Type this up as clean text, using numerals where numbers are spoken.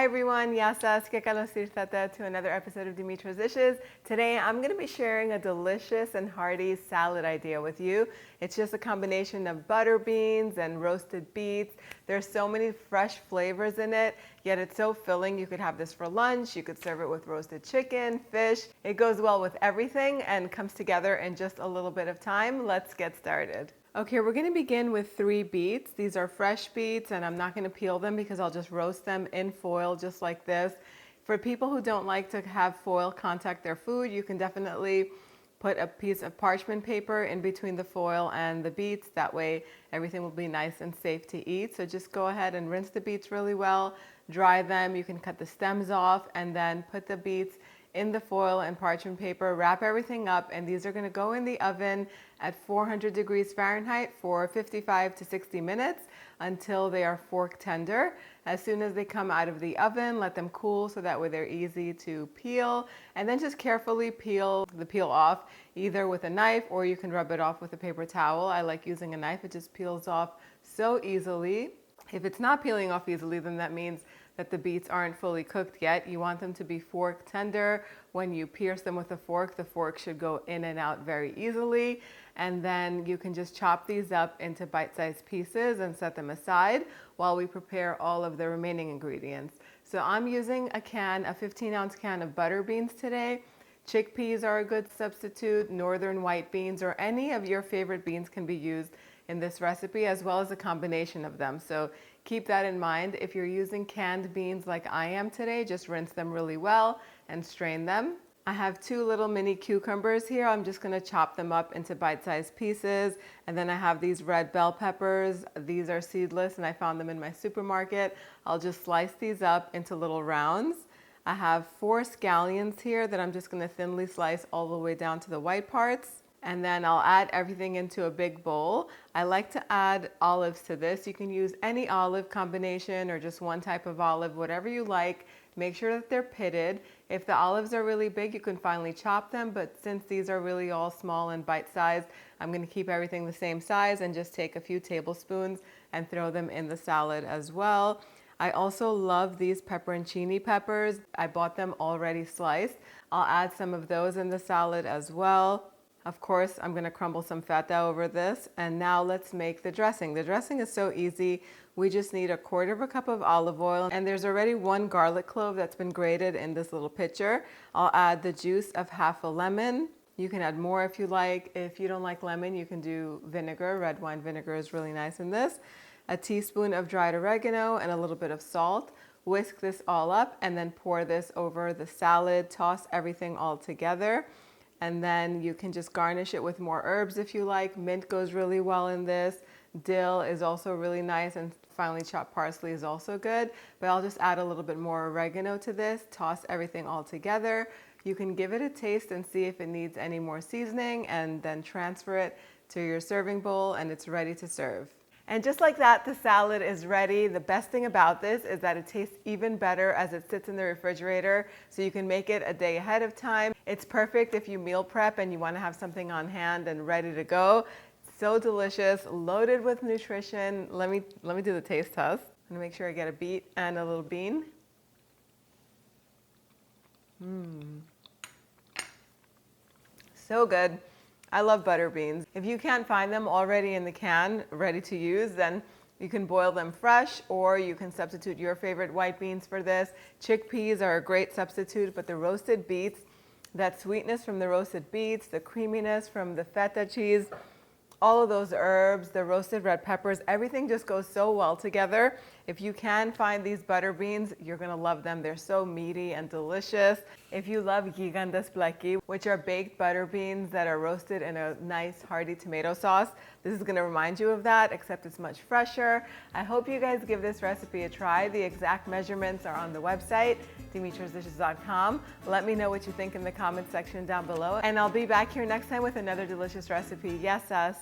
Hi everyone, Yasas, que kalos tirtata to another episode of Dimitra's Dishes. Today I'm going to be sharing a delicious and hearty salad idea with you. It's just a combination of butter beans and roasted beets. There's so many fresh flavors in it, yet it's so filling. You could have this for lunch, you could serve it with roasted chicken, fish. It goes well with everything and comes together in just a little bit of time. Let's get started. Okay, we're going to begin with 3 beets. These are fresh beets and I'm not going to peel them because I'll just roast them in foil just like this. For people who don't like to have foil contact their food, you can definitely put a piece of parchment paper in between the foil and the beets. That way everything will be nice and safe to eat. So just go ahead and rinse the beets really well, dry them. You can cut the stems off and then put the beets in the foil and parchment paper, wrap everything up, and these are going to go in the oven at 400 degrees Fahrenheit for 55 to 60 minutes until they are fork tender. As soon as they come out of the oven, let them cool so that way they're easy to peel, and then just carefully peel the peel off either with a knife or you can rub it off with a paper towel. I like using a knife, it just peels off so easily. If it's not peeling off easily, then that means that the beets aren't fully cooked yet. You want them to be fork tender. When you pierce them with a fork, the fork should go in and out very easily. And then you can just chop these up into bite-sized pieces and set them aside while we prepare all of the remaining ingredients. So I'm using a 15-ounce can of butter beans today. Chickpeas are a good substitute. Northern white beans or any of your favorite beans can be used in this recipe, as well as a combination of them. So keep that in mind. If you're using canned beans like I am today, just rinse them really well and strain them. I have 2 little mini cucumbers here. I'm just going to chop them up into bite-sized pieces. And then I have these red bell peppers. These are seedless and I found them in my supermarket. I'll just slice these up into little rounds. I have 4 scallions here that I'm just going to thinly slice all the way down to the white parts. And then I'll add everything into a big bowl. I like to add olives to this. You can use any olive combination or just one type of olive, whatever you like. Make sure that they're pitted. If the olives are really big, you can finely chop them, but since these are really all small and bite-sized, I'm going to keep everything the same size and just take a few tablespoons and throw them in the salad as well. I also love these peperoncini peppers. I bought them already sliced. I'll add some of those in the salad as well. Of course, I'm going to crumble some feta over this. And now let's make the dressing. The dressing is so easy. We just need 1/4 cup of olive oil. And there's already 1 garlic clove that's been grated in this little pitcher. I'll add the juice of half a lemon. You can add more if you like. If you don't like lemon, you can do vinegar. Red wine vinegar is really nice in this. A teaspoon of dried oregano and a little bit of salt. Whisk this all up and then pour this over the salad. Toss everything all together. And then you can just garnish it with more herbs if you like. Mint goes really well in this. Dill is also really nice, and finely chopped parsley is also good. But I'll just add a little bit more oregano to this. Toss everything all together. You can give it a taste and see if it needs any more seasoning, and then transfer it to your serving bowl and it's ready to serve. And just like that, the salad is ready. The best thing about this is that it tastes even better as it sits in the refrigerator, so you can make it a day ahead of time. It's perfect if you meal prep and you want to have something on hand and ready to go. So delicious, loaded with nutrition. Let me do the taste test. I'm gonna make sure I get a beet and a little bean. So good. I love butter beans. If you can't find them already in the can, ready to use, then you can boil them fresh or you can substitute your favorite white beans for this. Chickpeas are a great substitute, but the roasted beets, that sweetness from the roasted beets, the creaminess from the feta cheese, all of those herbs, the roasted red peppers, everything just goes so well together. If you can find these butter beans, you're gonna love them. They're so meaty and delicious. If you love gigandas plaki, which are baked butter beans that are roasted in a nice hearty tomato sauce, this is gonna remind you of that, except it's much fresher. I hope you guys give this recipe a try. The exact measurements are on the website, dimitrasdishes.com. Let me know what you think in the comment section down below, and I'll be back here next time with another delicious recipe. Yes, us.